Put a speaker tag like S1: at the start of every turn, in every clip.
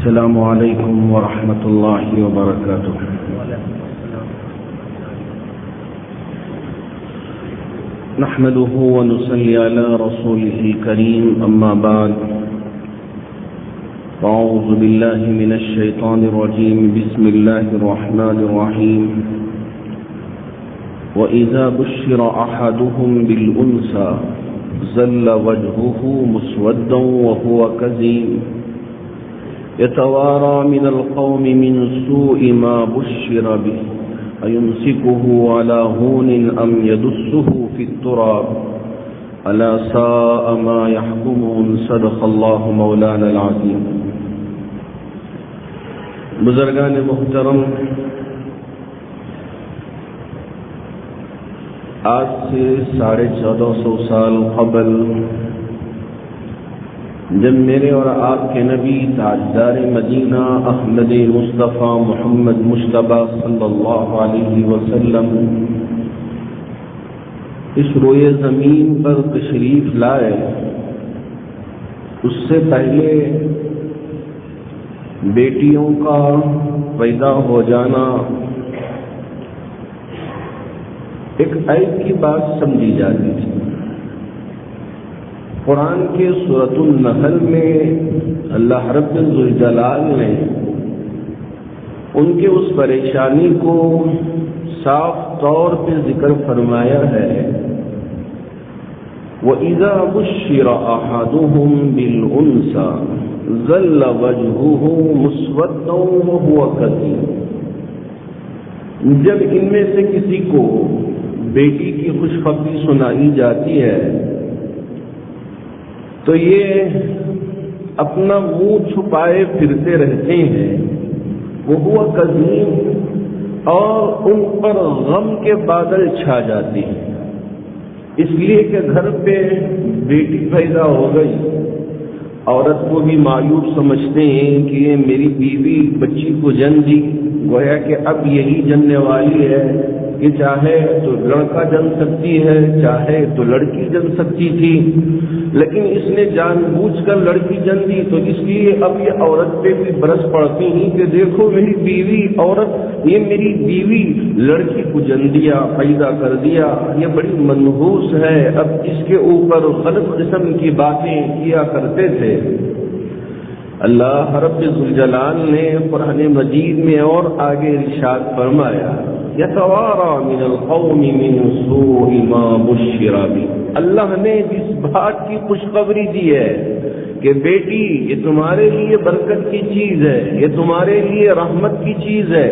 S1: السلام علیکم ورحمۃ اللہ وبرکاتہ۔ نحمده ونصلي على رسوله الكريم، أما بعد، أعوذ بالله من الشيطان الرجيم، بسم الله الرحمن الرحيم۔ وإذا بشر أحدهم بالأنثى ظل وجهه مسودا وهو كظيم يتوارى من القوم من سوء ما بشر به أيمسكه على هون أم يدسه في التراب ألا ساء ما يحكمون۔ صدق الله مولانا العظيم۔ بزرگان محترم، آج سے 1450 سال قبل جب میرے اور آپ کے نبی تاجدار مدینہ احمد مصطفیٰ محمد مجتبی صلی اللہ علیہ وسلم اس روئے زمین پر تشریف لائے، اس سے پہلے بیٹیوں کا پیدا ہو جانا ایک عیب کی بات سمجھی جاتی تھی۔ قرآن کے سورۃ النحل میں اللہ رب الجلال نے ان کے اس پریشانی کو صاف طور پہ ذکر فرمایا ہے، وَإِذَا بُشِّرَ أَحَدُهُم بِالْأُنثَىٰ ظَلَّ وَجْهُهُ مُسْوَدًّا وَهُوَ كَظِيمٌ۔ جب ان میں سے کسی کو بیٹی کی خوشخبری سنائی جاتی ہے تو یہ اپنا منہ چھپائے پھرتے رہتے ہیں، وہ کظیم، اور ان پر غم کے بادل چھا جاتے ہیں، اس لیے کہ گھر پہ بیٹی پیدا ہو گئی۔ عورت کو بھی مایوب سمجھتے ہیں کہ یہ میری بیوی بچی کو جن دی، گویا کہ اب یہی جننے والی ہے کہ چاہے تو لڑکا جن سکتی ہے، چاہے تو لڑکی جن سکتی تھی، لیکن اس نے جان بوجھ کر لڑکی جن دی، تو اس لیے اب یہ عورت پہ بھی برس پڑتی ہیں کہ دیکھو میری بیوی عورت، یہ میری بیوی لڑکی کو جن دیا، پیدا کر دیا، یہ بڑی منحوس ہے، اب اس کے اوپر غلط قسم کی باتیں کیا کرتے تھے۔ اللہ رب ذوالجلال نے قرآن مجید میں اور آگے ارشاد فرمایا، یتوارا من القوم من سوء ما بشر به۔ اللہ نے جس بات کی خوشخبری دی ہے کہ بیٹی یہ تمہارے لیے برکت کی چیز ہے، یہ تمہارے لیے رحمت کی چیز ہے،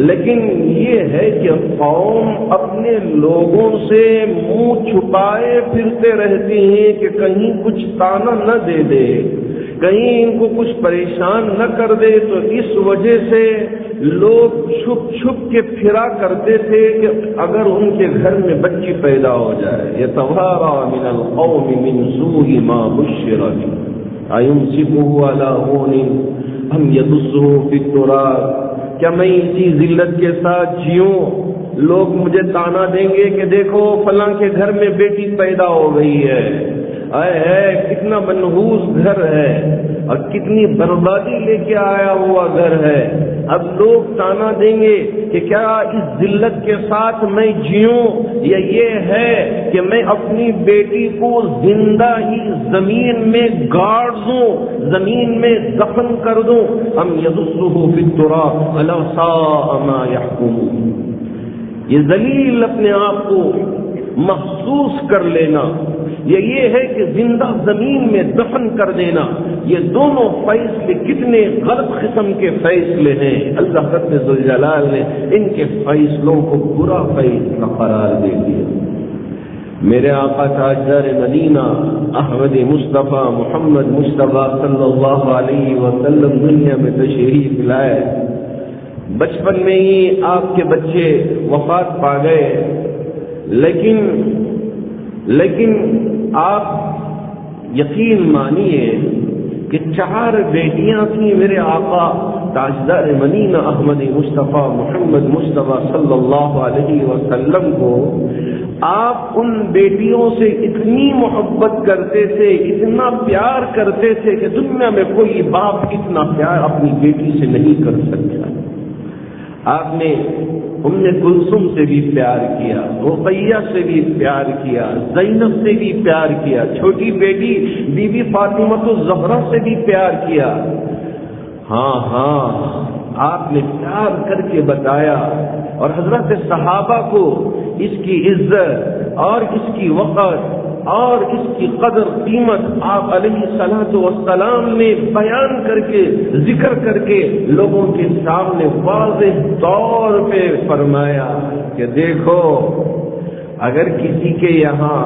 S1: لیکن یہ ہے کہ قوم اپنے لوگوں سے منہ چھپائے پھرتے رہتے ہیں کہ کہیں کچھ تانا نہ دے دے، کہیں ان کو کچھ پریشان نہ کر دے، تو اس وجہ سے لوگ چھپ چھپ کے پھرا کرتے تھے کہ اگر ان کے گھر میں بچی پیدا ہو جائے۔ یتوارا من القوم من سوء ما بشر به ایمسکه علی هون ام یدسه فی التراب۔ کیا میں اسی ذلت کے ساتھ جیوں؟ لوگ مجھے تانا دیں گے کہ دیکھو فلاں کے گھر میں بیٹی پیدا ہو گئی ہے، کتنا منحوس گھر ہے اور کتنی بربادی لے کے آیا ہوا گھر ہے۔ اب لوگ تانا دیں گے کہ کیا اس ذلت کے ساتھ میں جیوں، یا یہ ہے کہ میں اپنی بیٹی کو زندہ ہی زمین میں گاڑ دوں، زمین میں دفن کر دوں، ام یدسہ فی التراب الا ساء ما یحکمون۔ یہ ذلیل اپنے آپ کو محسوس کر لینا، یہ ہے کہ زندہ زمین میں دفن کر دینا، یہ دونوں فیصلے کتنے غلط قسم کے فیصلے ہیں۔ اللہ رب ذوالجلال نے ان کے فیصلوں کو برا فیصلہ قرار دے دیا۔ میرے آقا تاجدار مدینہ احمد مصطفیٰ محمد مجتبی صلی اللہ علیہ وسلم دنیا میں تشریف لائے، بچپن میں ہی آپ کے بچے وفات پا گئے، لیکن آپ یقین مانیے کہ 4 بیٹیاں تھیں میرے آقا تاجدار مدینہ احمد مصطفیٰ محمد مجتبی صلی اللہ علیہ وسلم کو آپ ان بیٹیوں سے اتنی محبت کرتے تھے، اتنا پیار کرتے تھے کہ دنیا میں کوئی باپ اتنا پیار اپنی بیٹی سے نہیں کر سکتا۔ آپ نے ام کلثوم سے بھی پیار کیا، رقیہ سے بھی پیار کیا، زینب سے بھی پیار کیا، چھوٹی بیٹی بی بی فاطمہ الزہرا سے بھی پیار کیا۔ ہاں آپ نے پیار کر کے بتایا، اور حضرت صحابہ کو اس کی عزت اور اس کی وقار اور اس کی قدر قیمت آپ علیہ الصلوۃ والسلام نے بیان کر کے، ذکر کر کے لوگوں کے سامنے واضح طور پہ فرمایا کہ دیکھو، اگر کسی کے یہاں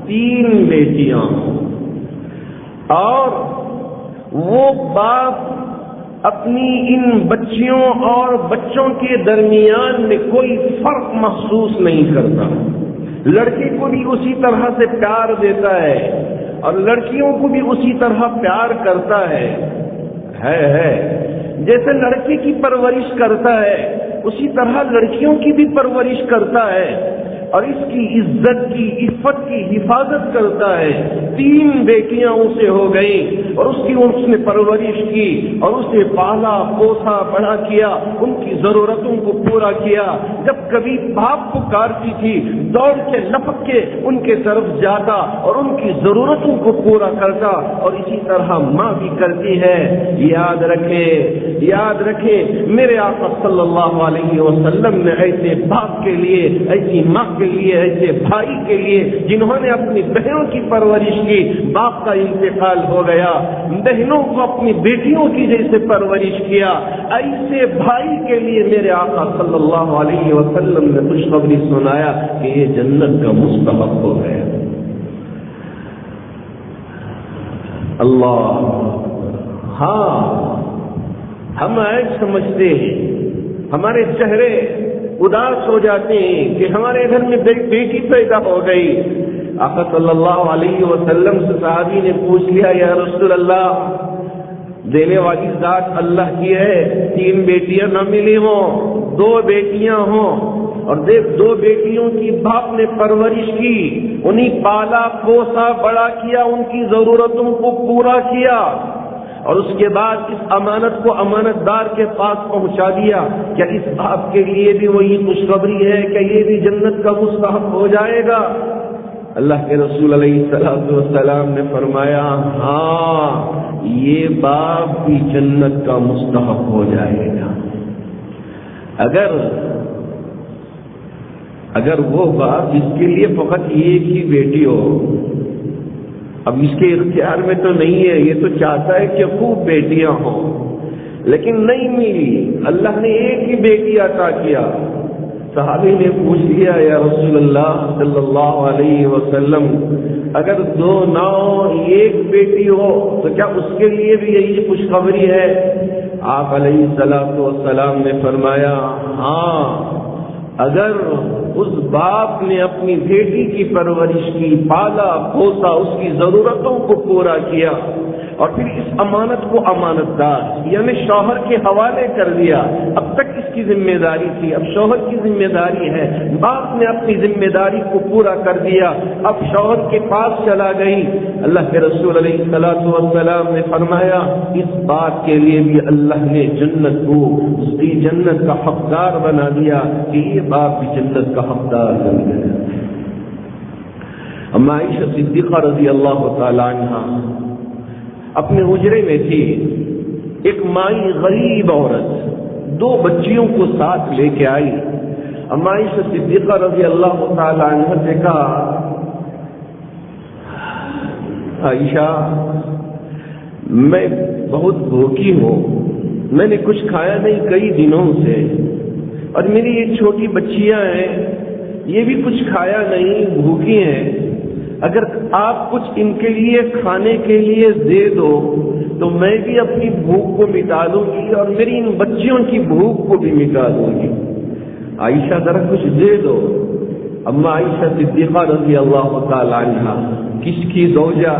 S1: 3 بیٹیاں ہوں اور وہ باپ اپنی ان بچیوں اور بچوں کے درمیان میں کوئی فرق محسوس نہیں کرتا، لڑکے کو بھی اسی طرح سے پیار دیتا ہے اور لڑکیوں کو بھی اسی طرح پیار کرتا ہے، جیسے لڑکے کی پرورش کرتا ہے اسی طرح لڑکیوں کی بھی پرورش کرتا ہے، اور اس کی عزت کی، عفت کی حفاظت کرتا ہے۔ 3 بیٹیاں اسے ہو گئیں اور اس نے پرورش کی اور اسے پالا پوسا بڑا کیا، ان کی ضرورتوں کو پورا کیا۔ جب کبھی باپ پکارتی تھی دوڑ کے لپک کے ان کے طرف جاتا اور ان کی ضرورتوں کو پورا کرتا، اور اسی طرح ماں بھی کرتی ہے۔ یاد رکھے میرے آقا صلی اللہ علیہ وسلم نے ایسے باپ کے لیے، ایسی ماں کے لیے، ایسے بھائی کے لیے جنہوں نے اپنی بہنوں کی پرورش کی، باپ کا انتقال ہو گیا، بہنوں کو اپنی بیٹیوں کی جیسے پرورش کیا، ایسے بھائی کے لیے میرے آقا صلی اللہ علیہ وسلم نے خوشخبری سنایا کہ یہ جنت کا مستحق ہو گیا۔ اللہ، ہاں ہم ایسے سمجھتے ہیں، ہمارے چہرے اداس ہو جاتے ہیں کہ ہمارے گھر میں بیٹی پیدا ہو گئی۔ آقا صلی اللہ علیہ وسلم سے صحابی نے پوچھ لیا، یا رسول اللہ، دینے والی ذات اللہ کی ہے، 3 بیٹیاں نہ ملی ہوں، 2 بیٹیاں ہوں، اور دیکھ 2 بیٹیوں کی باپ نے پرورش کی، انہیں پالا پوسا بڑا کیا، ان کی ضرورتوں کو پورا کیا، اور اس کے بعد اس امانت کو امانت دار کے پاس پہنچا دیا۔ کیا اس باپ کے لیے بھی وہی خوشخبری ہے کہ یہ بھی جنت کا مستحق ہو جائے گا؟ اللہ کے رسول علیہ الصلوۃ والسلام نے فرمایا، ہاں یہ باپ بھی جنت کا مستحق ہو جائے گا۔ اگر وہ باپ جس کے لیے فقط ایک ہی بیٹی ہو، اب اس کے اختیار میں تو نہیں ہے، یہ تو چاہتا ہے کہ خوب بیٹیاں ہوں، لیکن نہیں ملی، اللہ نے ایک ہی بیٹی عطا کیا۔ صحابی نے پوچھ لیا، یا رسول اللہ صلی اللہ علیہ وسلم، اگر 2 نہ ہو، ایک بیٹی ہو، تو کیا اس کے لیے بھی یہی خوشخبری ہے؟ آپ علیہ الصلوۃ والسلام نے فرمایا، ہاں اگر اس باپ نے اپنی بیٹی کی پرورش کی، پالا پوسا، اس کی ضرورتوں کو پورا کیا، اور پھر اس امانت کو امانت دار یعنی شوہر کے حوالے کر دیا، اب تک اس کی ذمہ داری تھی، اب شوہر کی ذمہ داری ہے، باپ نے اپنی ذمہ داری کو پورا کر دیا، اب شوہر کے پاس چلا گئی۔ اللہ کے رسول علیہ الصلوۃ والسلام نے فرمایا، اس بات کے لیے بھی اللہ نے جنت کو اس کی جنت کا حقدار بنا دیا کہ یہ باپ بھی جنت کا حقدار بن گیا۔ اما عائشہ صدیقہ رضی اللہ تعالی عنہا اپنے حجرے میں تھی، ایک مائی غریب عورت 2 بچیوں کو ساتھ لے کے آئی۔ اما عائشہ صدیقہ رضی اللہ تعالی عنہا سے کہا، عائشہ میں بہت بھوکی ہوں، میں نے کچھ کھایا نہیں کئی دنوں سے، اور میری یہ چھوٹی بچیاں ہیں، یہ بھی کچھ کھایا نہیں، بھوکی ہیں، اگر آپ کچھ ان کے لیے کھانے کے لیے دے دو تو میں بھی اپنی بھوک کو مٹا دوں گی اور میری ان بچیوں کی بھوک کو بھی مٹا دوں گی، عائشہ ذرا کچھ دے دو۔ اما عائشہ صدیقہ رضی اللہ تعالی عنہا، کس کی زوجہ؟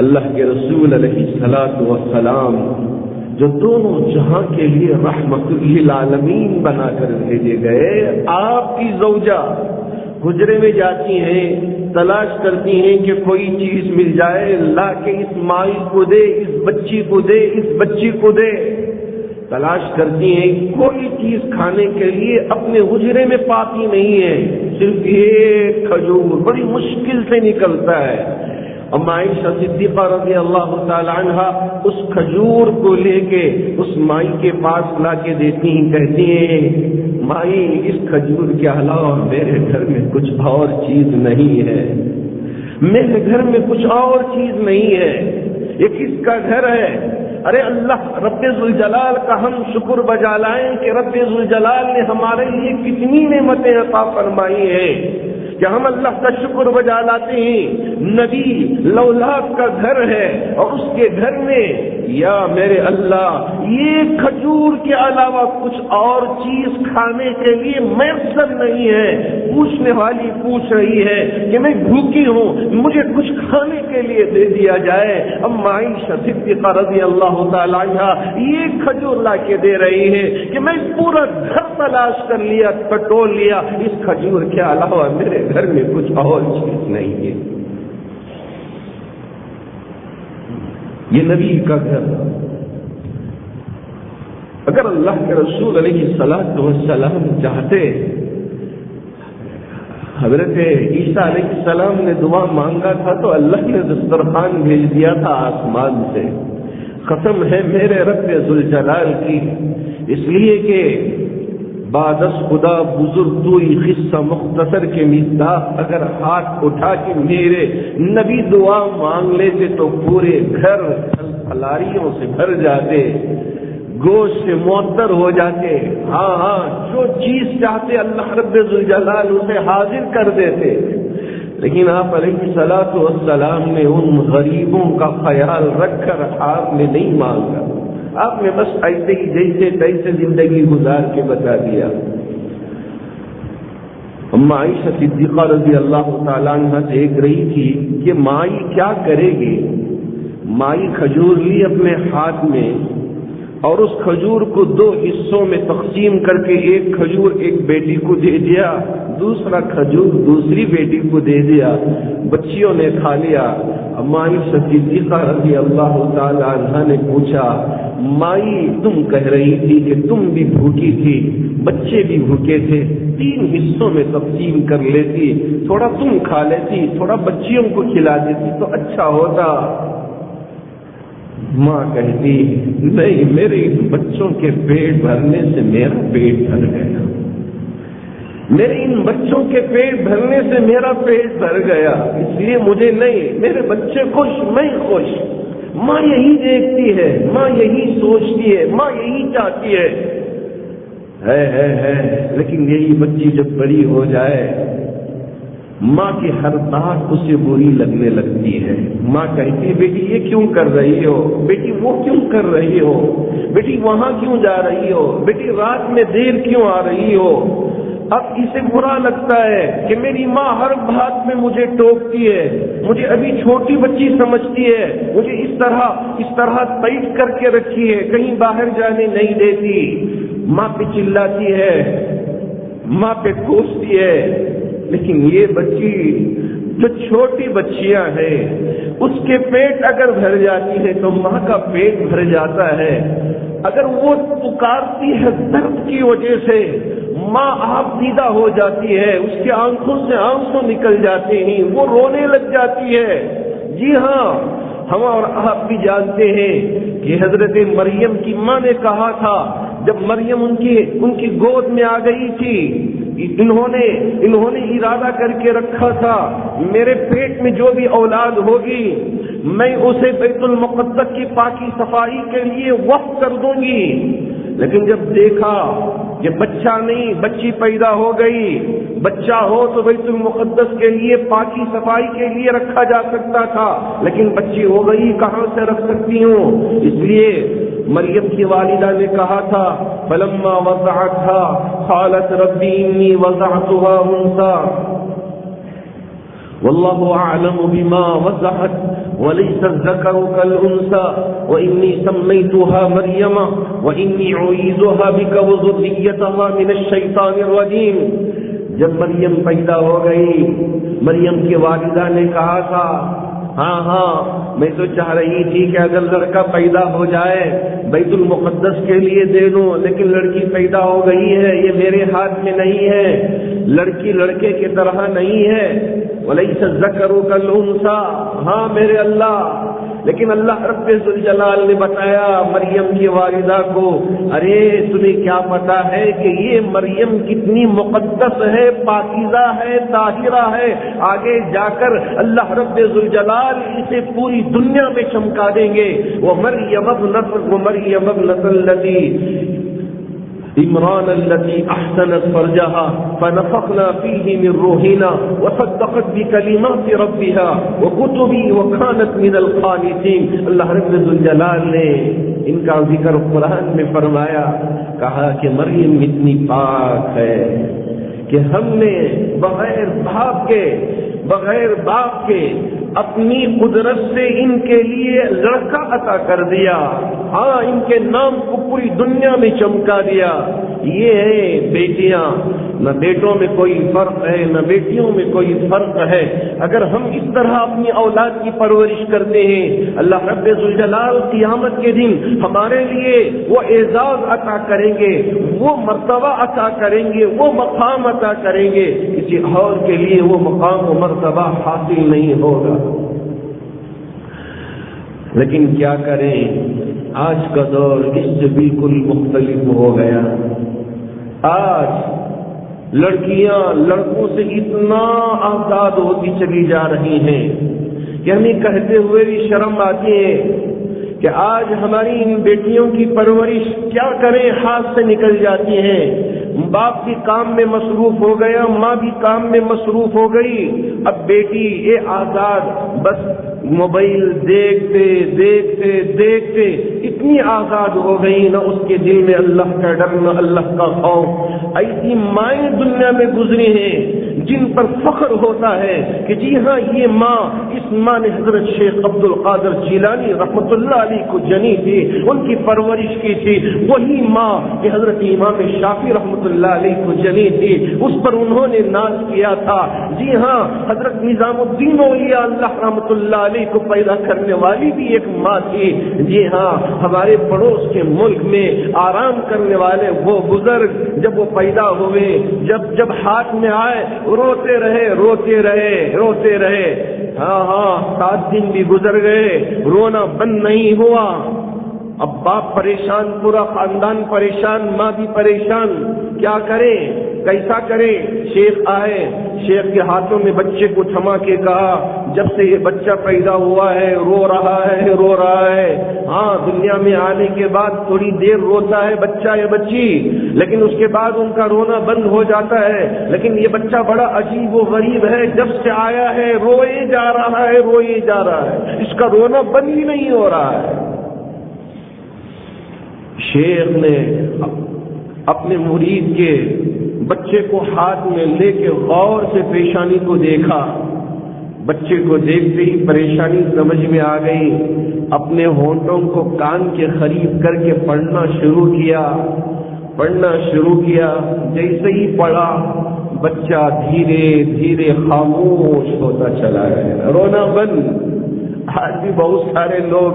S1: اللہ کے رسول علیہ الصلوۃ والسلام، جو دونوں جہاں کے لیے رحمت للعالمین بنا کر بھیجے گئے، آپ کی زوجہ حجرے میں جاتی ہیں، تلاش کرتی ہیں کہ کوئی چیز مل جائے، لا کے اس مائی کو دے، اس بچی کو دے، اس بچی کو دے، تلاش کرتی ہیں، کوئی چیز کھانے کے لیے اپنے حجرے میں پاتی نہیں ہے، صرف ایک کھجور بڑی مشکل سے نکلتا ہے۔ اما عائشہ صدیقہ رضی اللہ تعالی عنہ اس کھجور کو لے کے اس مائی کے پاس لا کے دیتی ہیں، کہتی ہیں مائی اس کھجور کے علاوہ میرے گھر میں کچھ اور چیز نہیں ہے، میرے گھر میں کچھ اور چیز نہیں ہے، یہ کس کا گھر ہے؟ ارے اللہ رب ذوالجلال کا ہم شکر بجا لائیں کہ رب ذوالجلال نے ہمارے لیے کتنی نعمتیں عطا فرمائی ہیں کہ ہم اللہ کا شکر بجا لاتے ہیں۔ نبی لولاک کا گھر ہے اور اس کے گھر میں یا میرے اللہ یہ کھجور کے علاوہ کچھ اور چیز کھانے کے لیے میسر نہیں ہے۔ پوچھنے والی پوچھ رہی ہے کہ میں بھوکی ہوں، مجھے کچھ کھانے کے لیے دے دیا جائے۔ اب عائشہ صدیقہ رضی اللہ تعالی عنہ یہ کھجور لا کے دے رہی ہے کہ میں پورا گھر تلاش کر لیا، ٹٹول لیا، اس کھجور کے علاوہ میرے گھر میں کچھ اور چیز نہیں ہے۔ یہ نبی کا گھر، اگر اللہ کے رسول علیہ الصلوۃ والسلام چاہتے، حضرت عیسیٰ علیہ السلام نے دعا مانگا تھا تو اللہ نے دسترخوان بھیج دیا تھا آسمان سے۔ قسم ہے میرے رب ذوالجلال کی، اس لیے کہ بادس خدا بزرگ توئی قصہ مختصر کے مصداق اگر ہاتھ اٹھا کے میرے نبی دعا مانگ لیتے تو پورے گھر پھل پھلاریوں سے بھر جاتے، گوشت سے معطر ہو جاتے، ہاں جو چیز چاہتے اللہ رب ذوالجلال اسے حاضر کر دیتے۔ لیکن آپ علیہ الصلوۃ والسلام نے ان غریبوں کا خیال رکھ کر آپ نے نہیں مانگا، آپ نے بس ایسے ہی جیسے تیسے زندگی گزار کے بتا دیا۔ اما عائشہ صدیقہ رضی اللہ تعالیٰ عنہ دیکھ رہی تھی کہ مائی کیا کرے گی۔ مائی کھجور لی اپنے ہاتھ میں اور اس کھجور کو دو حصوں میں تقسیم کر کے ایک کھجور ایک بیٹی کو دے دیا، دوسرا کھجور دوسری بیٹی کو دے دیا، بچیوں نے کھا لیا۔ اما عائشہ صدیقہ رضی اللہ تعالی عنہ نے پوچھا مائی تم کہہ رہی تھی کہ تم بھی بھوکی تھی، بچے بھی بھوکے تھے، 3 حصوں میں تقسیم کر لیتی، تھوڑا تم کھا لیتی، تھوڑا بچیوں کو کھلا دیتی تو اچھا ہوتا۔ ماں کہتی نہیں، میرے بچوں کے پیٹ بھرنے سے میرا پیٹ بھر گیا، میرے ان بچوں کے پیٹ بھرنے سے میرا پیٹ بھر گیا، اس لیے مجھے نہیں، میرے بچے خوش میں خوش۔ ماں یہی دیکھتی ہے، ماں یہی سوچتی ہے، ماں یہی چاہتی ہے۔ لیکن یہی بچی جب بڑی ہو جائے ماں کی ہر بات اسے بری لگنے لگتی ہے۔ ماں کہتی ہے بیٹی یہ کیوں کر رہی ہو، بیٹی وہ کیوں کر رہی ہو، بیٹی وہاں کیوں جا رہی ہو، بیٹی رات میں دیر کیوں آ رہی ہو۔ اب اسے برا لگتا ہے کہ میری ماں ہر بات میں مجھے ٹوکتی ہے، مجھے ابھی چھوٹی بچی سمجھتی ہے، مجھے اس طرح قید کر کے رکھی ہے، کہیں باہر جانے نہیں دیتی۔ ماں پہ چلاتی ہے، ماں پہ کوستی ہے۔ لیکن یہ بچی جو چھوٹی بچیاں ہیں اس کے پیٹ اگر بھر جاتی ہے تو ماں کا پیٹ بھر جاتا ہے۔ اگر وہ پکارتی ہے درد کی وجہ سے ماں آپ دیدہ ہو جاتی ہے، اس کے آنکھوں سے آنسو نکل جاتے ہیں، وہ رونے لگ جاتی ہے۔ جی ہاں، ہم اور آپ بھی جانتے ہیں کہ حضرت مریم کی ماں نے کہا تھا جب مریم ان کی گود میں آ گئی تھی، انہوں نے ارادہ کر کے رکھا تھا میرے پیٹ میں جو بھی اولاد ہوگی میں اسے بیت المقدس کی پاکی صفائی کے لیے وقف کر دوں گی۔ لیکن جب دیکھا کہ بچہ نہیں، بچی پیدا ہو گئی، بچہ ہو تو بیت المقدس کے لیے پاکی صفائی کے لیے رکھا جا سکتا تھا، لیکن بچی ہو گئی کہاں سے رکھ سکتی ہوں؟ اس لیے مریم کی والدہ نے کہا تھا فلما وضعتها قالت ربی انی وضعتها انثى واللہ اعلم بما وضعت وليس الذكر كالانثى واني سميتها مريم واني اعيذها بك وذريتها من الشيطان الرجيم۔ جب مریم پیدا ہو گئی، مریم کی والدہ نے کہا تھا ہاں میں تو چاہ رہی تھی کہ اگر لڑکا پیدا ہو جائے بیت المقدس کے لیے دے دوں، لیکن لڑکی پیدا ہو گئی ہے، یہ میرے ہاتھ میں نہیں ہے، لڑکی لڑکے کی طرح نہیں ہے، وَلَيْسَ الذَّكَرُ كَالْأُنثَىٰ، ہاں میرے اللہ۔ لیکن اللہ رب ذوالجلال نے بتایا مریم کی والدہ کو، ارے تمہیں کیا پتا ہے کہ یہ مریم کتنی مقدس ہے، پاکیزہ ہے، طاہرہ ہے، آگے جا کر اللہ رب ذوالجلال اسے پوری دنیا میں چمکا دیں گے۔ وَمَرْيَمَ ابْنَتَ الَّذِي عمران التي احسنت فرجها فنفخنا فيه من روحنا وصدقت بكلمات ربها وكتبه وكانت من القانتين۔ اللہ رب الجلال نے ان کا ذکر قرآن میں فرمایا، کہا کہ مریم اتنی پاک ہے کہ ہم نے بغیر باپ کے اپنی قدرت سے ان کے لیے لڑکا عطا کر دیا، ہاں ان کے نام کو پوری دنیا میں چمکا دیا۔ یہ ہے بیٹیاں، نہ بیٹوں میں کوئی فرق ہے نہ بیٹیوں میں کوئی فرق ہے۔ اگر ہم اس طرح اپنی اولاد کی پرورش کرتے ہیں، اللہ رب ذوالجلال قیامت کے دن ہمارے لیے وہ اعزاز عطا کریں گے، وہ مرتبہ عطا کریں گے، وہ مقام عطا کریں گے، کسی اور کے لیے وہ مقام و مرتبہ حاصل نہیں ہوگا۔ لیکن کیا کریں، آج کا دور اس سے بالکل مختلف ہو گیا۔ آج لڑکیاں لڑکوں سے اتنا آزاد ہوتی چلی جا رہی ہیں کہ ہمیں کہتے ہوئے بھی شرم آتی ہے کہ آج ہماری ان بیٹیوں کی پرورش کیا کریں، ہاتھ سے نکل جاتی ہیں۔ باپ بھی کام میں مصروف ہو گیا، ماں بھی کام میں مصروف ہو گئی، اب بیٹی یہ آزاد بس موبائل دیکھتے دیکھتے دیکھتے اتنی آزاد ہو گئی، نہ اس کے دل میں اللہ کا ڈر نہ اللہ کا خوف۔ ایسی مائیں دنیا میں گزری ہیں جن پر فخر ہوتا ہے کہ جی ہاں یہ ماں، اس ماں نے حضرت شیخ عبد القادر جیلانی رحمۃ اللہ علیہ کو جنی تھی، ان کی پرورش کی تھی، وہی ماں کہ حضرت امام شافعی رحمۃ اللہ علیہ کو جنی تھی، اس پر انہوں نے ناز کیا تھا۔ جی ہاں حضرت نظام الدین اولیاء اللہ رحمۃ اللہ علیہ کو پیدا کرنے والی بھی ایک ماں تھی۔ جی ہاں ہمارے پڑوس کے ملک میں آرام کرنے والے وہ بزرگ جب وہ پیدا ہوئے، جب ہاتھ میں آئے روتے رہے، ہاں 7 دن بھی گزر گئے، رونا بند نہیں ہوا۔ اب باپ پریشان، پورا خاندان پریشان، ماں بھی پریشان، کیا کریں کیسا کریں؟ شیخ آئے، شیخ کے ہاتھوں میں بچے کو تھما کے کہا جب سے یہ بچہ پیدا ہوا ہے رو رہا ہے، ہاں دنیا میں آنے کے بعد تھوڑی دیر روتا ہے بچہ یا بچی، لیکن اس کے بعد ان کا رونا بند ہو جاتا ہے۔ لیکن یہ بچہ بڑا عجیب و غریب ہے، جب سے آیا ہے روئے جا رہا ہے، اس کا رونا بند ہی نہیں ہو رہا ہے۔ شیخ نے اپنے مرید کے بچے کو ہاتھ میں لے کے غور سے پیشانی کو دیکھا، بچے کو دیکھتے ہی پریشانی سمجھ میں آ گئی، اپنے ہونٹوں کو کان کے قریب کر کے پڑھنا شروع کیا۔ جیسے ہی پڑھا بچہ دھیرے دھیرے خاموش ہوتا چلا گیا، رونا بند۔ آج بھی بہت سارے لوگ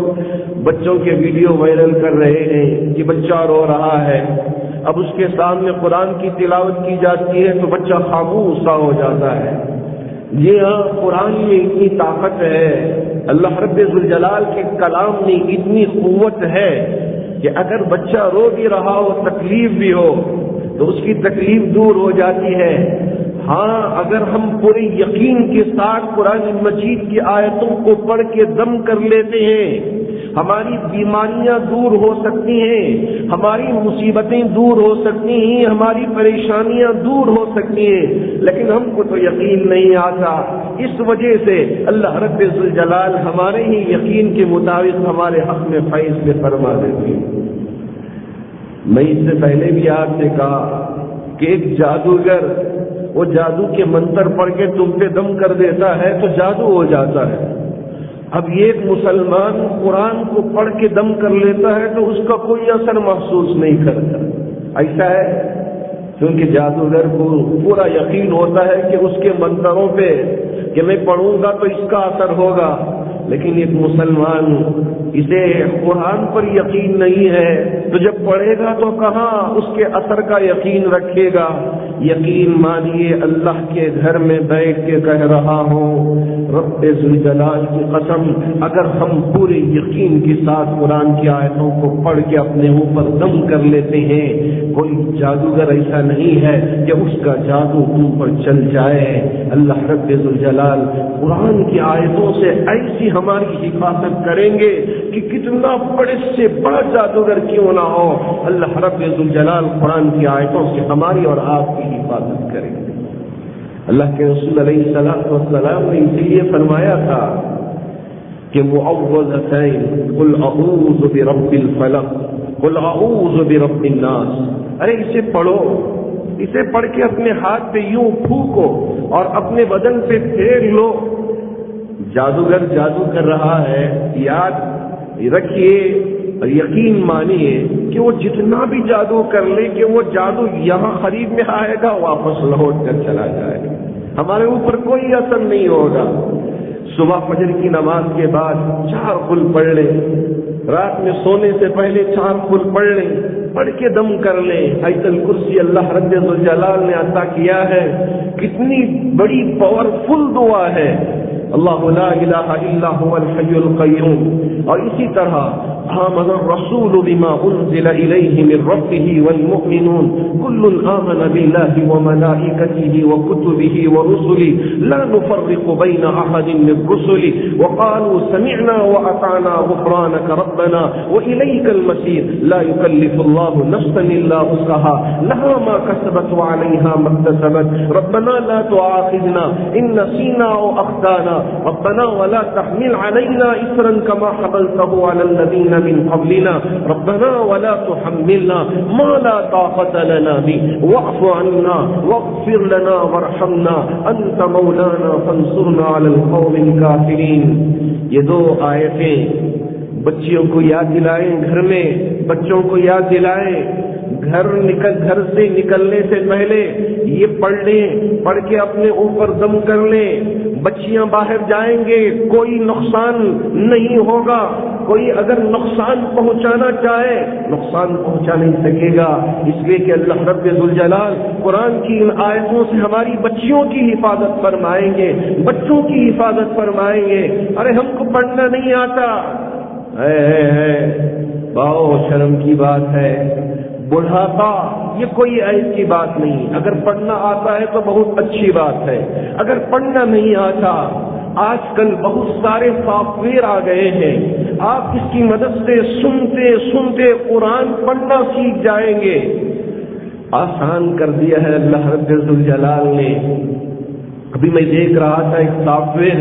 S1: بچوں کے ویڈیو وائرل کر رہے ہیں کہ بچہ رو رہا ہے، اب اس کے سامنے قرآن کی تلاوت کی جاتی ہے تو بچہ خاموش سا ہو جاتا ہے۔ جی ہاں قرآن میں اتنی طاقت ہے، اللہ رب ذوالجلال کے کلام میں اتنی قوت ہے کہ اگر بچہ رو بھی رہا ہو، تکلیف بھی ہو، تو اس کی تکلیف دور ہو جاتی ہے۔ ہاں اگر ہم پورے یقین کے ساتھ قرآن مجید کی آیتوں کو پڑھ کے دم کر لیتے ہیں، ہماری بیماریاں دور ہو سکتی ہیں، ہماری مصیبتیں دور ہو سکتی ہیں، ہماری پریشانیاں دور ہو سکتی ہیں، لیکن ہم کو تو یقین نہیں آتا۔ اس وجہ سے اللہ رب ذوالجلال ہمارے ہی یقین کے مطابق ہمارے حق میں فیصلے فرما دیتے ہیں۔ میں اس سے پہلے بھی آپ سے کہا کہ ایک جادوگر وہ جادو کے منتر پڑھ کے تم پہ دم کر دیتا ہے تو جادو ہو جاتا ہے۔ اب ایک مسلمان قرآن کو پڑھ کے دم کر لیتا ہے تو اس کا کوئی اثر محسوس نہیں کرتا۔ ایسا ہے کیونکہ جادوگر کو پورا یقین ہوتا ہے کہ اس کے منتروں پہ کہ میں پڑھوں گا تو اس کا اثر ہوگا، لیکن ایک مسلمان اسے قرآن پر یقین نہیں ہے تو جب پڑھے گا تو کہاں اس کے اثر کا یقین رکھے گا؟ یقین مانیے اللہ کے گھر میں بیٹھ کے کہہ رہا ہوں رب ذوالجلال کی قسم، اگر ہم پورے یقین کے ساتھ قرآن کی آیتوں کو پڑھ کے اپنے اوپر دم کر لیتے ہیں، کوئی جادوگر ایسا نہیں ہے کہ اس کا جادو تم پر چل جائے۔ اللہ رب ذوالجلال قرآن کی آیتوں سے ایسی ہماری حفاظت کریں گے کہ کتنا بڑے سے بڑا جادوگر کیوں نہ ہو، اللہ رب ذوالجلال قرآن کی آیتوں سے ہماری اور آپ کی حفاظت کریں گے۔ اللہ کے رسول علیہ السلام نے اسی لیے فرمایا تھا کہ معوذتین قل اعوذ برب الفلق قل اعوذ برب الناس، ارے اسے پڑھو، اسے پڑھ کے اپنے ہاتھ پہ یوں پھونکو اور اپنے بدن پہ پھیر لو۔ جادوگر جادو کر رہا ہے، یاد رکھیے اور یقین مانیے کہ وہ جتنا بھی جادو کر لے کہ وہ جادو یہاں قریب میں آئے گا واپس لوٹ کر چلا جائے گا، ہمارے اوپر کوئی اثر نہیں ہوگا۔ صبح فجر کی نماز کے بعد 4 قل پڑھ لیں، رات میں سونے سے پہلے 4 قل پڑھ لیں، پڑھ کے دم کر لیں۔ آیت الکرسی اللہ رب ذوالجلال نے عطا کیا ہے، کتنی بڑی پاورفل دعا ہے، اللہ لا الہ الا هو الحی القیوم۔ اور اسی طرح آمن الرسول بما انزل الیہ من ربہ والمؤمنون کل آمن باللہ وملائکتہ وکتبہ ورسلہ لا نفرق بین احد من رسلہ وقالوا سمعنا واطعنا غفرانک ربنا والیک المصیر لا یکلف اللہ نفسا الا وسعها لها ما کسبت وعلیہا ما اکتسبت ربنا لا تؤاخذنا ان نسینا او اخطانا ربنا ولا تحمل علينا إصرا كما حملته على الذين من قبلنا ربنا ولا تحملنا ما لا طاقة لنا به واعف عنا واغفر لنا وارحمنا أنت مولانا فانصرنا على القوم الكافرين۔ یہ 2 آیتیں بچیوں کو یاد دلائیں، گھر میں بچوں کو یاد دلائیں، گھر سے نکلنے سے پہلے یہ پڑھ لیں، پڑھ کے اپنے اوپر دم کر لیں۔ بچیاں باہر جائیں گے کوئی نقصان نہیں ہوگا، کوئی اگر نقصان پہنچانا چاہے نقصان پہنچا نہیں سکے گا، اس لیے کہ اللہ رب ذوالجلال قرآن کی ان آیتوں سے ہماری بچیوں کی حفاظت فرمائیں گے، بچوں کی حفاظت فرمائیں گے۔ ارے ہم کو پڑھنا نہیں آتا بہت شرم کی بات ہے، بڑھاپا یہ کوئی ایسی بات نہیں، اگر پڑھنا آتا ہے تو بہت اچھی بات ہے، اگر پڑھنا نہیں آتا آج کل بہت سارے سافٹ ویئر آ گئے ہیں، آپ اس کی مدد سے سنتے سنتے قرآن پڑھنا سیکھ جائیں گے۔ آسان کر دیا ہے اللہ رب ذوالجلال نے۔ ابھی میں دیکھ رہا تھا ایک سافٹ ویئر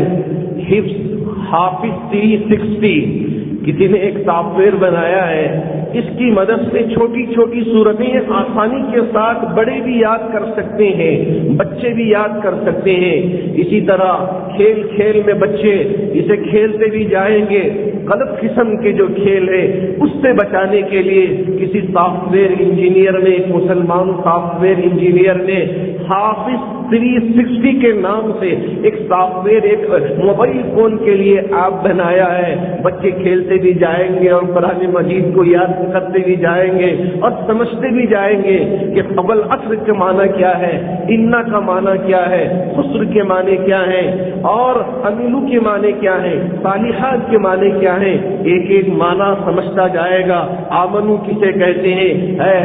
S1: حافظ 360، کسی نے ایک سافٹ ویئر بنایا ہے، اس کی مدد سے چھوٹی چھوٹی صورتیں آسانی کے ساتھ بڑے بھی یاد کر سکتے ہیں، بچے بھی یاد کر سکتے ہیں۔ اسی طرح کھیل کھیل میں بچے اسے کھیلتے بھی جائیں گے۔ غلط قسم کے جو کھیل ہے اس سے بچانے کے لیے کسی سافٹ ویئر انجینئر نے، ایک مسلمان سافٹ ویئر انجینئر نے حافظ 360 کے نام سے ایک سافٹ ویئر، ایک موبائل فون کے لیے ایپ بنایا ہے۔ بچے کھیلتے بھی جائیں گے اور قرآن مجید کو یاد کرتے بھی جائیں گے اور سمجھتے بھی جائیں گے کہ قبل عصر کے معنی کیا ہے، انا کا معنی کیا ہے، خسر کے معنی کیا ہے، اور امیلو کے معنی کیا ہے، صالحات کے معنی کیا ہے، ایک ایک معنی سمجھتا جائے گا۔ آمنو کسے کہتے ہیں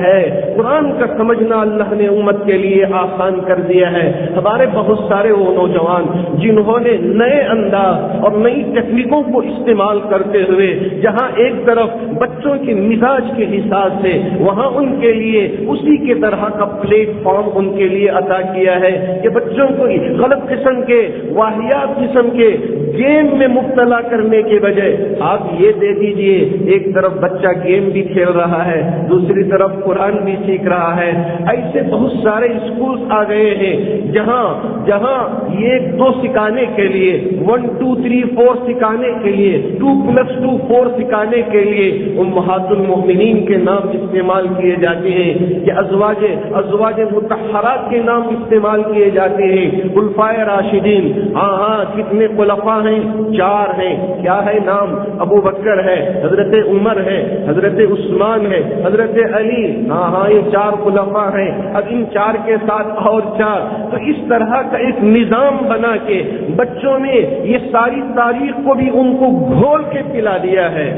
S1: ہے قرآن کا سمجھنا اللہ نے امت کے لیے آسان کر دیا ہے۔ ہمارے بہت سارے وہ نوجوان جنہوں نے نئے انداز اور نئی تکنیکوں کو استعمال کرتے ہوئے جہاں ایک طرف بچوں کے مزاج کے حساب سے وہاں ان کے لیے اسی کے طرح کا پلیٹ فارم ان کے لیے عطا کیا ہے کہ بچوں کو غلط قسم کے واہیات قسم کے گیم میں مبتلا کرنے کے بجائے آپ یہ دے دیجئے، ایک طرف بچہ گیم بھی کھیل رہا ہے، دوسری طرف قرآن بھی سیکھ رہا ہے۔ ایسے بہت سارے اسکولز آ گئے ہیں جہاں یہ 2 سکھانے کے لیے 1 2 3 4 سکھانے کے لیے 2 + 2 4 سکھانے کے لیے امہات المؤمنین کے نام استعمال کیے جاتے ہیں، کہ ازواج مطہرات کے نام استعمال کیے جاتے ہیں، خلفائے راشدین۔ ہاں کتنے خلفاء ہیں؟ 4 ہیں۔ کیا ہے نام؟ ابو بکر ہے، حضرت عمر ہے، حضرت عثمان ہے، حضرت علی۔ ہاں یہ 4 خلفاء ہیں۔ اب ان 4 کے ساتھ اور 4، تو اس طرح کا ایک نظام بنا کے بچوں میں یہ ساری تاریخ کو بھی ان کو گھول کے پلا دیا ہے۔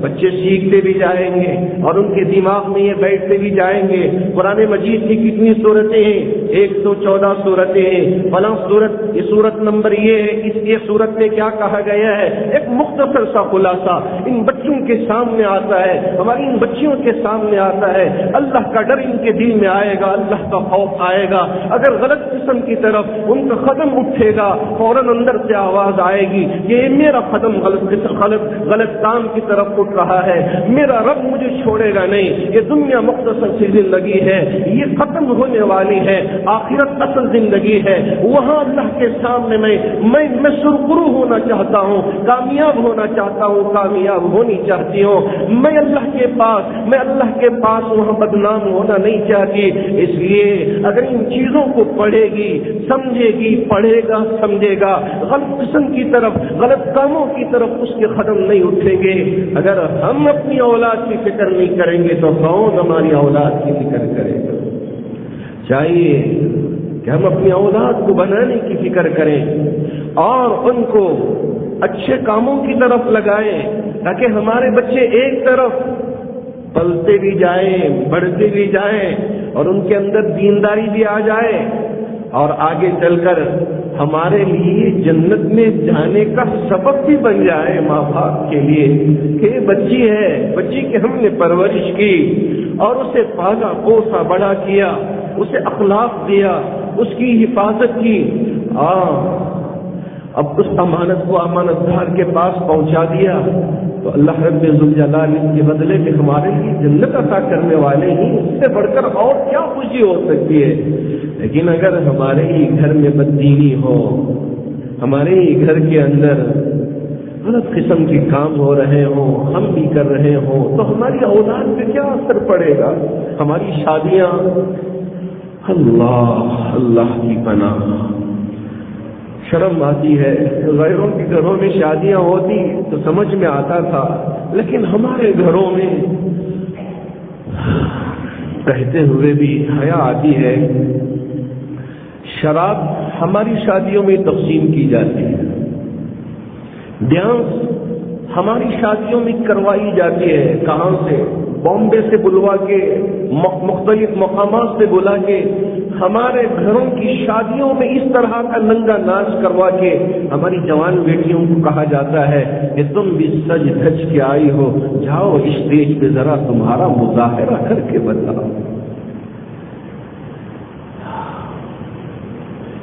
S1: بچے سیکھتے بھی جائیں گے اور ان کے دماغ میں یہ بیٹھتے بھی جائیں گے۔ قرآن مجید کی کتنی سورتیں ہیں؟ 114 سورتیں ہیں۔ فلاں سورت، یہ سورت نمبر یہ ہے، اس یہ سورت میں کیا کہا گیا ہے، ایک مختصر سا خلاصہ ان بچوں کے سامنے آتا ہے، ہماری ان بچیوں کے سامنے آتا ہے۔ اللہ کا ڈر ان کے دل میں آئے گا، اللہ کا خوف آئے گا۔ اگر غلط قسم کی طرف ان کا قدم اٹھے گا، فوراً اندر سے آواز آئے گی کہ یہ میرا قدم غلط کام کی طرف اٹھ رہا ہے، میرا رب مجھے چھوڑے گا نہیں۔ یہ دنیا مختصر سی زندگی ہے، یہ ختم ہونے والی ہے، آخرت اصل زندگی ہے۔ وہاں اللہ کے سامنے میں سرخرو ہونا چاہتا ہوں، کامیاب ہونا چاہتا ہوں، کامیاب ہونی چاہتی ہوں۔ میں اللہ کے پاس وہاں بدنام ہونا نہیں چاہتی۔ اس لیے اگر ان چیزوں کو پڑھے گی، سمجھے گی، پڑھے گا، سمجھے گا، غلط قسم کی طرف، غلط کاموں کی طرف اس کے قدم نہیں اٹھیں گے۔ اگر ہم اپنی اولاد کی فکر نہیں کریں گے تو کون ہماری اولاد کی فکر کرے گا؟ چاہیے کہ ہم اپنی اولاد کو بنانے کی فکر کریں اور ان کو اچھے کاموں کی طرف لگائیں، تاکہ ہمارے بچے ایک طرف پلتے بھی جائیں، بڑھتے بھی جائیں اور ان کے اندر دینداری بھی آ جائے، اور آگے چل کر ہمارے لیے جنت میں جانے کا سبب بھی بن جائے ماں باپ کے لیے، کہ بچی ہے، بچی کی ہم نے پرورش کی اور اسے پالا پوسا بڑا کیا، اسے اخلاق دیا، اس کی حفاظت کی، اب اس امانت کو امانت دار کے پاس پہنچا دیا، تو اللہ رب ذوالجلال اس کے بدلے میں ہمارے لیے جنت عطا کرنے والے ہیں۔ اس سے بڑھ کر اور کیا خوشی ہو سکتی ہے؟ لیکن اگر ہمارے ہی گھر میں بددینی ہو، ہمارے ہی گھر کے اندر غلط قسم کے کام ہو رہے ہوں، ہم بھی کر رہے ہوں، تو ہماری اولاد پہ کیا اثر پڑے گا؟ ہماری شادیاں، اللہ کی پناہ، شرم آتی ہے۔ غیروں کے گھروں میں شادیاں ہوتی تو سمجھ میں آتا تھا، لیکن ہمارے گھروں میں کہتے ہوئے بھی حیا آتی ہے۔ شراب ہماری شادیوں میں تقسیم کی جاتی ہے، ڈانس ہماری شادیوں میں کروائی جاتی ہے۔ کہاں سے؟ بامبے سے بلوا کے، مختلف مقامات سے بلا کے ہمارے گھروں کی شادیوں میں اس طرح کا ننگا ناچ کروا کے ہماری جوان بیٹیوں کو کہا جاتا ہے کہ تم بھی سج دھج کے آئی ہو، جاؤ اسٹیج پہ ذرا تمہارا مظاہرہ کر کے بتاؤ۔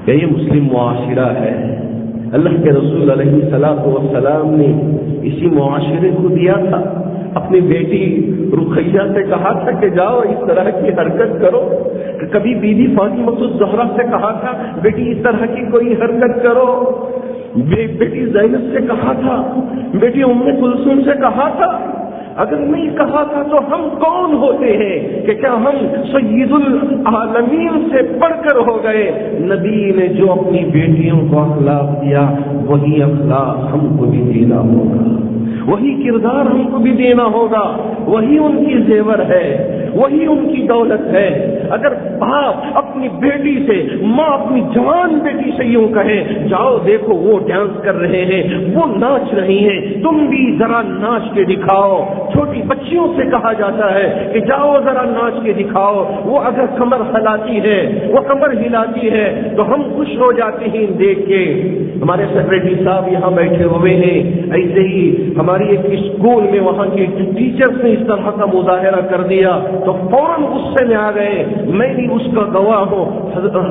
S1: یہ مسلم معاشرہ ہے۔ اللہ کے رسول علیہ السلام نے اسی معاشرے کو دیا تھا۔ اپنی بیٹی رقیہ سے کہا تھا کہ جاؤ اس طرح کی حرکت کرو، کبھی بی بی فاطمہ الزہرا سے کہا تھا بیٹی اس طرح کی کوئی حرکت کرو، بیٹی زینب سے کہا تھا، بیٹی ام کلثوم سے کہا تھا۔ اگر نہیں کہا تھا تو ہم کون ہوتے ہیں کہ کیا ہم سید العالمین سے بڑھ کر ہو گئے؟ نبی نے جو اپنی بیٹیوں کو اخلاق دیا وہی اخلاق ہم کو بھی دینا ہوگا، وہی کردار ہم کو بھی دینا ہوگا، وہی ان کی زیور ہے، وہی ان کی دولت ہے۔ اگر باپ اپنی بیٹی سے، ماں اپنی جوان بیٹی سے یوں کہے جاؤ دیکھو وہ ڈانس کر رہے ہیں، وہ ناچ رہی ہیں، تم بھی ذرا ناچ کے دکھاؤ۔ چھوٹی بچیوں سے کہا جاتا ہے کہ جاؤ ذرا ناچ کے دکھاؤ، وہ اگر کمر ہلاتی ہے، وہ کمر ہلاتی ہے تو ہم خوش ہو جاتے ہیں دیکھ کے۔ ہمارے سیکرٹری صاحب یہاں بیٹھے ہوئے ہیں، ایسے ہی ہماری ایک اسکول میں وہاں کے ٹیچرز نے اس طرح کا مظاہرہ کر دیا تو فوراً غصے میں آ گئے، میں بھی اس کا گواہ ہوں۔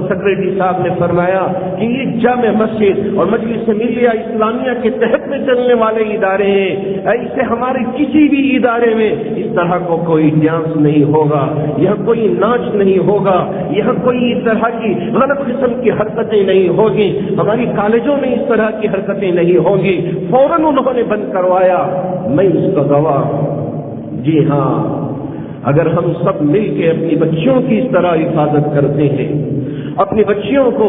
S1: سیکرٹری صاحب نے فرمایا کہ یہ جامع مسجد اور مجلس ملیہ اسلامیہ کے تحت میں چلنے والے ادارے ہیں، ایسے ہمارے کسی بھی ادارے میں اس طرح کو کوئی ڈانس نہیں ہوگا، یہاں کوئی ناچ نہیں ہوگا، یہاں کوئی اس طرح کی غلط قسم کی حرکتیں نہیں ہوگی، ہماری کالجوں میں اس طرح کی حرکتیں نہیں ہوں گی۔ فوراً انہوں نے بند کروایا، میں اس کا گواہ ہوں۔ جی ہاں، اگر ہم سب مل کے اپنی بچیوں کی اس طرح حفاظت کرتے ہیں، اپنی بچیوں کو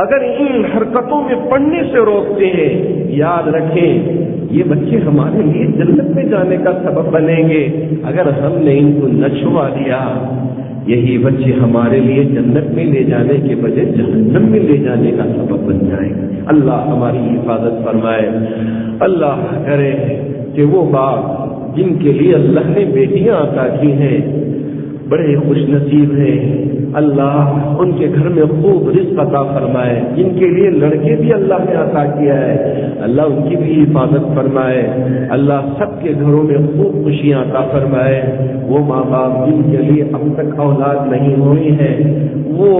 S1: اگر ان حرکتوں میں پڑھنے سے روکتے ہیں، یاد رکھیں یہ بچے ہمارے لیے جنت میں جانے کا سبب بنیں گے۔ اگر ہم نے ان کو نہ چھوا دیا، یہی بچے ہمارے لیے جنت میں لے جانے کے بجائے جہنم میں لے جانے کا سبب بن جائیں گے۔ اللہ ہماری حفاظت فرمائے۔ اللہ کرے کہ وہ باپ جن کے لیے اللہ نے بیٹیاں عطا کی ہیں بڑے خوش نصیب ہیں، اللہ ان کے گھر میں خوب رزق عطا فرمائے۔ جن کے لیے لڑکے بھی اللہ نے عطا کیا ہے، اللہ ان کی بھی حفاظت فرمائے۔ اللہ سب کے گھروں میں خوب خوشیاں عطا فرمائے۔ وہ ماں باپ جن کے لیے اب تک اولاد نہیں ہوئی ہے، وہ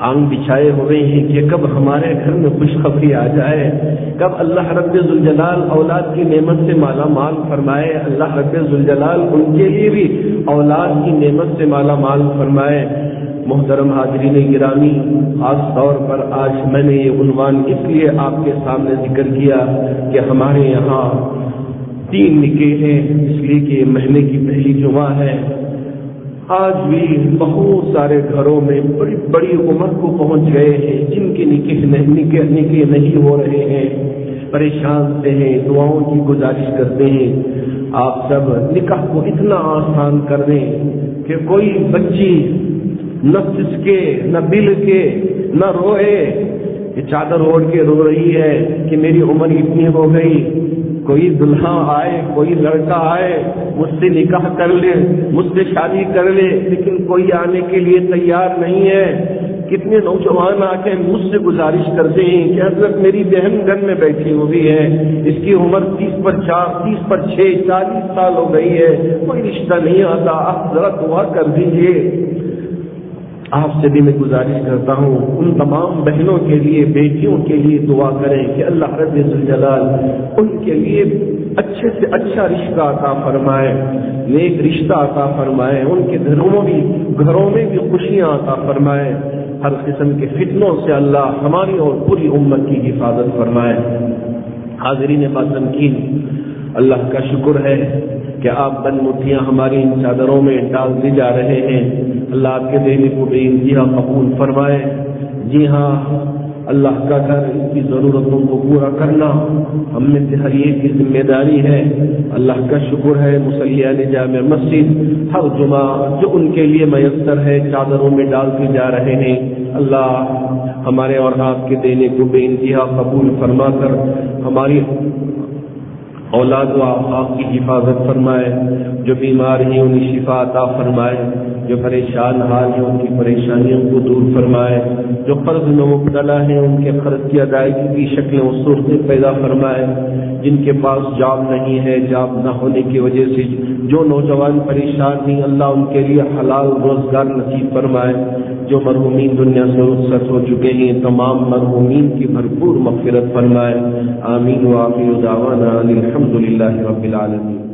S1: آنگ بچھائے ہوئے ہیں کہ کب ہمارے گھر میں خوشخبری آ جائے، کب اللہ رب ذوالجلال اولاد کی نعمت سے مالا مال فرمائے۔ اللہ رب ذوالجلال ان کے لیے بھی اولاد کی نعمت سے مالا مال فرمائے۔ محترم حاضرین گرامی، خاص طور پر آج میں نے یہ عنوان اس لیے آپ کے سامنے ذکر کیا کہ ہمارے یہاں 3 نکاح ہیں، اس لیے کہ مہینے کی پہلی جمعہ ہے۔ آج بھی بہت سارے گھروں میں بڑی بڑی عمر کو پہنچ گئے ہیں جن کے نکاح نہیں ہو رہے ہیں، پریشان سے ہیں، دعاؤں کی گزارش کرتے ہیں آپ سب نکاح کو اتنا آسان کر دیں کہ کوئی بچی نہ سسکے نہ بل کے نہ روئے کہ چادر اوڑھ کے رو رہی ہے کہ میری عمر اتنی ہو گئی۔ کوئی دلہا آئے، کوئی لڑکا آئے، مجھ سے نکاح کر لے، مجھ سے شادی کر لے، لیکن کوئی آنے کے لیے تیار نہیں ہے۔ کتنے نوجوان آ کے مجھ سے گزارش کرتے ہیں کہ حضرت میری بہن گھر میں بیٹھی ہوئی ہے، اس کی عمر 30 پر 4، 30 پر 6، 40 سال ہو گئی ہے، کوئی رشتہ نہیں آتا، آپ ذرا دعا کر دیجیے۔ آپ سے بھی میں گزارش کرتا ہوں ان تمام بہنوں کے لیے، بیٹیوں کے لیے دعا کریں کہ اللہ رب ذوالجلال ان کے لیے اچھے سے اچھا رشتہ عطا فرمائے، نیک رشتہ عطا فرمائے، ان کے گھروں میں بھی خوشیاں عطا فرمائے، ہر قسم کے فتنوں سے اللہ ہماری اور پوری امت کی حفاظت فرمائے۔ حاضرین باتمکین، اللہ کا شکر ہے کہ آپ بن مٹھیاں ہماری ان چادروں میں ڈال دی جا رہے ہیں۔ اللہ آپ کے دینے کو بے انتہا قبول فرمائے۔ جی ہاں، اللہ کا گھر، اس کی ضرورتوں کو پورا کرنا ہم میں سے ہر ایک کی ذمہ داری ہے۔ اللہ کا شکر ہے مصلیان جامع مسجد ہر جمعہ جو ان کے لیے میسر ہے چادروں میں ڈالتے جا رہے ہیں۔ اللہ ہمارے اور آپ کے دینے کو بے انتہا قبول فرما کر ہماری اولاد و آفاق کی حفاظت فرمائے، جو بیمار ہیں انہیں شفا عطا فرمائے، جو پریشان حال ہیں ان کی پریشانیوں کو دور فرمائے، جو قرض میں مبتلا ہیں ان کے قرض کی ادائیگی کی شکلیں و صورتیں پیدا فرمائے، جن کے پاس جاب نہیں ہے، جاب نہ ہونے کی وجہ سے جو نوجوان پریشان ہیں، اللہ ان کے لیے حلال روزگار نصیب فرمائے، جو مرحومین دنیا سے رخصت ہو چکے ہیں تمام مرحومین کی بھرپور مغفرت فرمائے۔ آمین و آخر دعوانا الحمد للہ رب العالمین۔